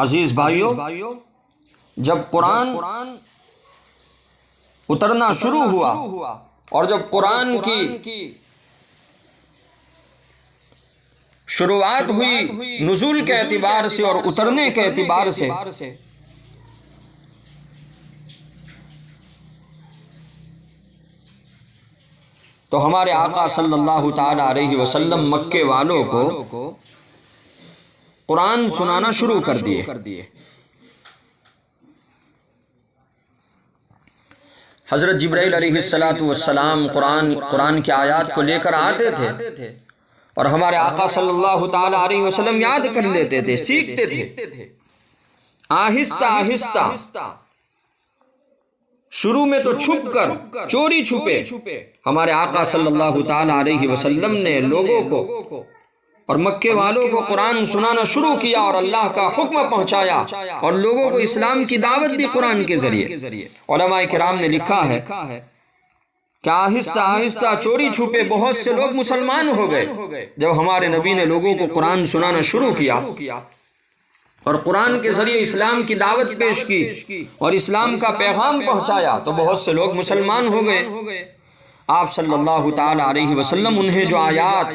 عزیز بھائیو، جب قرآن اترنا شروع ہوا اور جب قرآن کی شروعات ہوئی نزول کے اعتبار سے اور اترنے کے اعتبار سے، تو ہمارے آقا صلی اللہ تعالی علیہ وسلم مکے والوں کو قرآن سنانا شروع کر دیے۔ حضرت جبرائیل علیہ السلام قرآن کی آیات کو لے کر آتے تھے اور ہمارے آقا صلی اللہ تعالی علیہ وسلم یاد کر لیتے تھے، سیکھتے تھے آہستہ آہستہ۔ شروع میں تو چھپ کر، چوری چھپے ہمارے آقا صلی اللہ تعالی علیہ وسلم نے لوگوں کو اور مکے والوں کو قرآن سنانا شروع کیا اور اللہ کا حکم پہنچایا اور لوگوں کو اسلام کی دعوت دی قرآن کے ذریعے۔ علماء کرام نے لکھا ہے کہ آہستہ آہستہ چوری چھپے بہت سے لوگ مسلمان ہو گئے جب ہمارے نبی نے لوگوں کو قرآن سنانا شروع کیا اور قرآن کے ذریعے اسلام کی دعوت پیش کی اور اسلام کا پیغام پہنچایا تو بہت سے لوگ مسلمان ہو گئے۔ آپ صلی اللہ تعالی علیہ وسلم انہیں جو آیات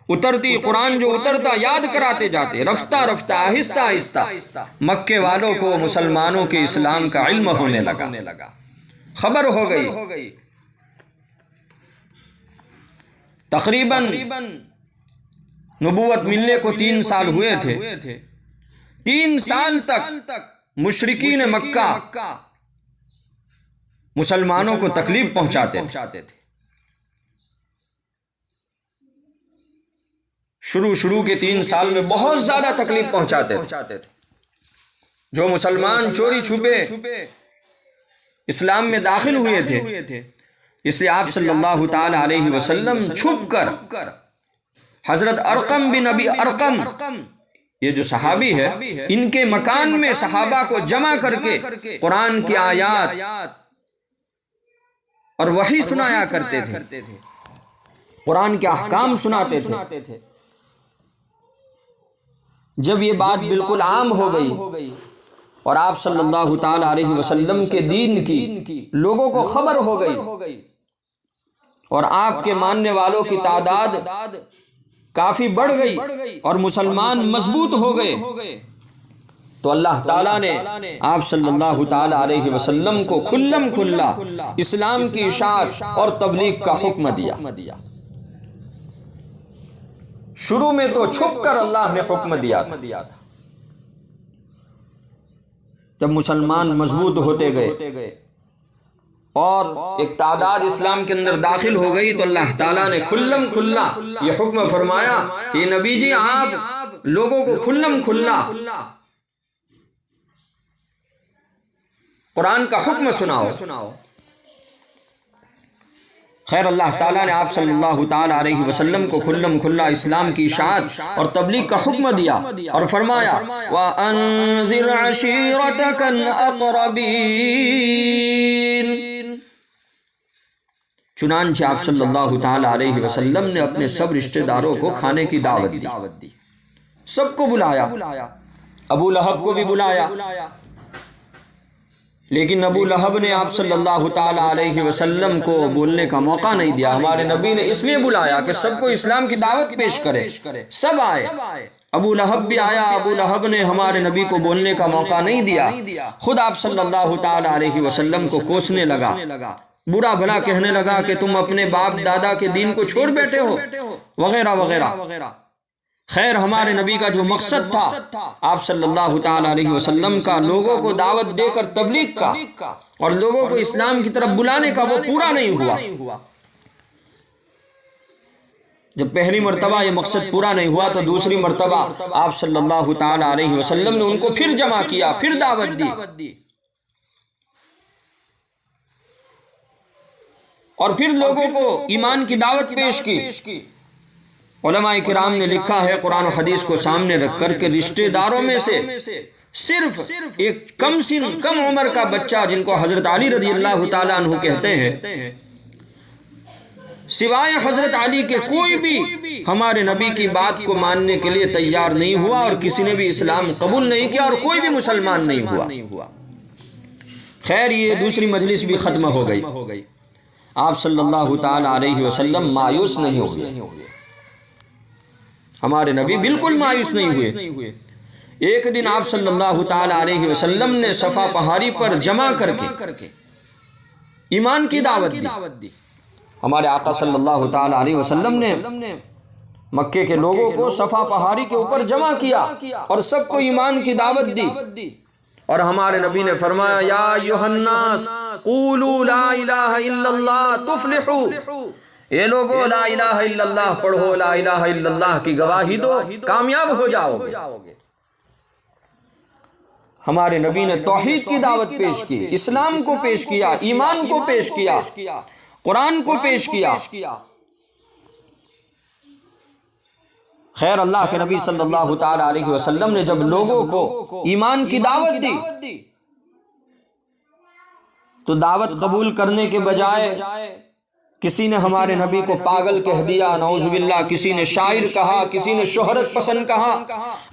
اترتی، قرآن جو اترتا یاد کراتے جاتے، رفتہ رفتہ آہستہ آہستہ مکے والوں کو مسلمانوں کے اسلام کا علم ہونے لگا، خبر ہو گئی۔ تقریباً نبوت ملنے کو 3 سال ہوئے تھے۔ 3 سال تک مشرکین مکہ مسلمانوں کو تکلیف پہنچاتے تھے۔ شروع کے 3 سال میں بہت زیادہ تکلیف پہنچاتے تھے۔ جو مسلمان چوری چھپے اسلام میں داخل ہوئے تھے، اس لیے آپ صلی اللہ تعالی علیہ وسلم چھپ کر حضرت ارقم بن ابی ارقم، یہ جو صحابی ہے، ان کے مکان میں صحابہ کو جمع کر کے قرآن کی آیات اور وحی سنایا کرتے تھے، قرآن کے احکام سناتے تھے۔ جب یہ بات بالکل عام ہو گئی اور آپ صلی اللہ تعالی علیہ وسلم کے دین کی لوگوں کو خبر ہو گئی اور آپ کے ماننے والوں کی تعداد کافی بڑھ گئی اور مسلمان مضبوط ہو گئے، تو اللہ تعالیٰ نے آپ صلی اللہ تعالی علیہ وسلم کو کھلم کھلا اسلام کی اشاعت اور تبلیغ کا حکم دیا۔ شروع میں تو چھپ کر اللہ نے حکم دیا تھا، جب مسلمان مضبوط ہوتے گئے اور ایک تعداد اسلام کے اندر داخل ہو گئی تو اللہ تعالیٰ نے کھلم کھلا یہ حکم فرمایا کہ نبی جی آپ لوگوں کو کھلم کھلا قرآن کا حکم سناؤ۔ خیر، اللہ تعالیٰ نے آپ صلی اللہ تعالی علیہ وسلم کو کھلم کھلا اسلام کی اشاعت اور تبلیغ کا حکم دیا اور فرمایا وَأَنذِرْ عَشِيرَتَكَ الْأَقْرَبِينَ۔ چنانچہ آپ صلی اللہ تعالی علیہ وسلم نے اپنے سب رشتہ داروں کو کھانے کی دعوت دی، سب کو بلایا، ابو لہب کو بھی بلایا، لیکن ابو لہب نے آپ صلی اللہ تعالی علیہ وسلم کو بولنے کا موقع نہیں دیا۔ ہمارے نبی نے اس لیے بلایا کہ سب کو اسلام کی دعوت پیش کرے، سب آئے، ابو لہب بھی آیا۔ ابو لہب نے ہمارے نبی کو بولنے کا موقع نہیں دیا، خود آپ صلی اللہ تعالی علیہ وسلم کو کوسنے لگا، برا بھلا کہنے لگا کہ تم اپنے باپ دادا کے دین کو چھوڑ بیٹھے ہو، وغیرہ وغیرہ۔ خیر، ہمارے نبی کا جو مقصد تھا آپ صلی اللہ تعالی علیہ وسلم کا لوگوں کو دعوت دے کر تبلیغ کا اور لوگوں کو اسلام کی طرف بلانے کا، وہ پورا نہیں ہوا۔ جب پہلی مرتبہ یہ مقصد پورا نہیں ہوا تو دوسری مرتبہ آپ صلی اللہ تعالی علیہ وسلم نے ان کو پھر جمع کیا، پھر دعوت دی اور پھر لوگوں کو ایمان کی دعوت پیش کی۔ علماء کرام نے لکھا ہے، قرآن و حدیث کو سامنے رکھ کر کے رشتہ داروں میں سے صرف ایک کم عمر کا بچہ، جن کو حضرت علی رضی اللہ تعالیٰ عنہ کہتے ہیں، سوائے حضرت علی کے کوئی بھی ہمارے نبی کی بات کو ماننے کے لیے تیار نہیں ہوا، اور کسی نے بھی اسلام قبول نہیں کیا، اور کوئی بھی مسلمان نہیں ہوا۔ خیر یہ دوسری مجلس بھی ختم ہو گئی۔ آپ صلی اللہ تعالی علیہ وسلم مایوس نہیں ہوئے، ہمارے نبی بالکل مایوس نہیں ہوئے۔ ایک دن آپ صلی اللہ تعالی علیہ وسلم نے صفا پہاڑی پر جمع کر کے ایمان کی دعوت دی۔ ہمارے آقا صلی اللہ تعالی علیہ وسلم نے مکے کے لوگوں کو صفا پہاڑی کے اوپر جمع کیا اور سب کو ایمان کی دعوت دی، اور ہمارے نبی نے فرمایا یا ایھا الناس قولوا لا الہ الا اللہ تفلحوا، اے لوگو لا الہ الا اللہ پڑھو، لا الہ الا اللہ کی گواہی دو، کامیاب ہو جاؤ گے۔ ہمارے نبی نے توحید کی دعوت پیش کی، اسلام کو پیش کیا، ایمان کو پیش کیا، قرآن کو پیش کیا۔ خیر اللہ کے نبی صلی اللہ تعالی علیہ وسلم نے جب لوگوں کو ایمان کی دعوت دی تو دعوت قبول کرنے کے بجائے کسی نے ہمارے نبی کو پاگل کہہ دیا، نعوذ باللہ، کسی نے شاعر کہا، کسی نے شہرت پسند کہا،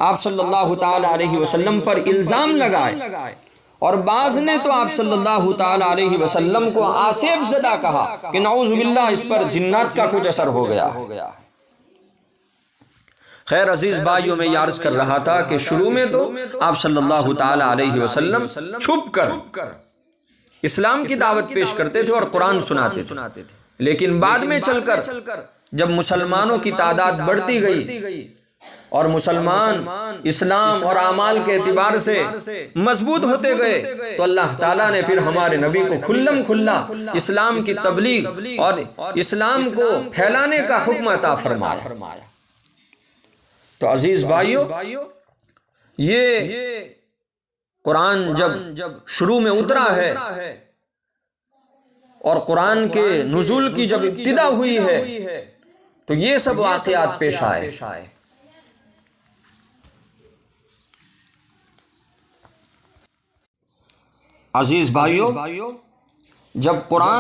آپ صلی اللہ تعالی علیہ وسلم پر الزام لگائے، اور بعض نے تو آپ صلی اللہ تعالی علیہ وسلم کو آصف زدہ کہا کہ نعوذ باللہ اس پر جنات کا کچھ اثر ہو گیا۔ خیر عزیز بھائیوں، میں یہ عرض کر رہا تھا کہ شروع میں تو آپ صلی اللہ تعالی علیہ وسلم چھپ کر اسلام کی دعوت پیش کرتے تھے اور قرآن سناتے تھے، لیکن بعد میں چل کر جب مسلمانوں کی تعداد بڑھتی گئی اور مسلمان اسلام اور اعمال کے اعتبار سے مضبوط ہوتے گئے تو اللہ تعالیٰ نے پھر ہمارے نبی کو کھلم کھلا اسلام کی تبلیغ اور اسلام کو پھیلانے کا حکم عطا فرمایا۔ تو عزیز بھائیو، یہ قرآن جب شروع میں اترا ہے اور قرآن کے نزول کی جب ابتدا ہوئی ہے تو یہ سب واقعات پیش آئے۔ عزیز بھائیو، جب قرآن